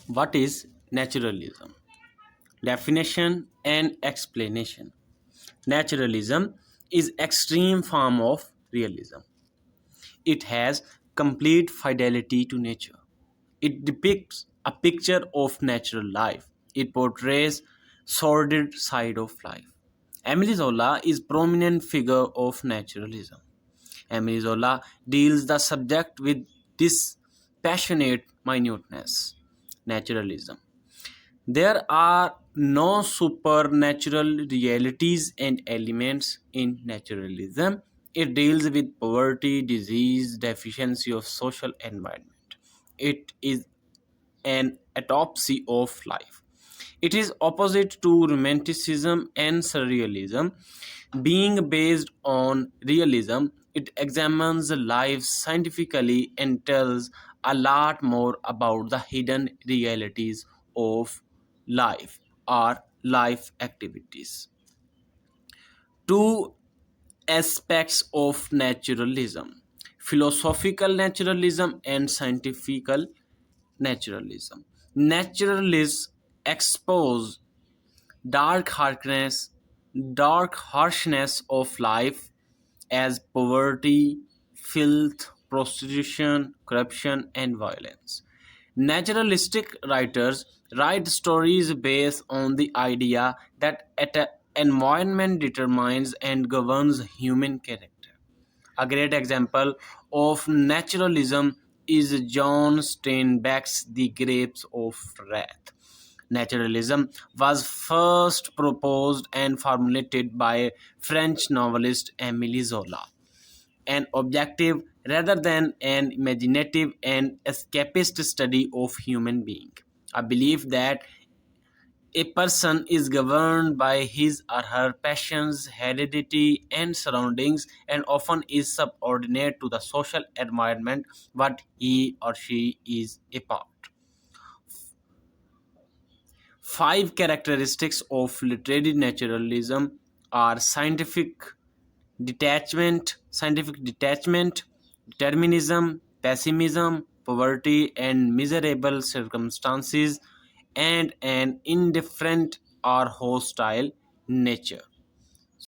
What is naturalism? Definition and explanation. Naturalism is extreme form of realism. It has complete fidelity to nature. It depicts a picture of natural life. It portrays sordid side of life. Emile Zola is prominent figure of naturalism. Emile Zola deals the subject with dispassionate minuteness. Naturalism. There are no supernatural realities and elements in naturalism. It deals with poverty, disease, deficiency of social environment. It is an autopsy of life. It is opposite to romanticism and surrealism. Being based on realism, it examines life scientifically and tells a lot more about the hidden realities of life or life activities. Two aspects of naturalism: philosophical naturalism and scientific naturalism. Naturalists expose dark harshness, dark harshness of life as poverty, filth, prostitution, corruption, and violence. Naturalistic writers write stories based on the idea that environment determines and governs human character. A great example of naturalism is John Steinbeck's The Grapes of Wrath. Naturalism was first proposed and formulated by French novelist Émile Zola, an objective rather than an imaginative and escapist study of human being. A belief that a person is governed by his or her passions, heredity, and surroundings, and often is subordinate to the social environment what he or she is a part. Five characteristics of literary naturalism are scientific detachment, determinism, pessimism, poverty and miserable circumstances, and an indifferent or hostile nature.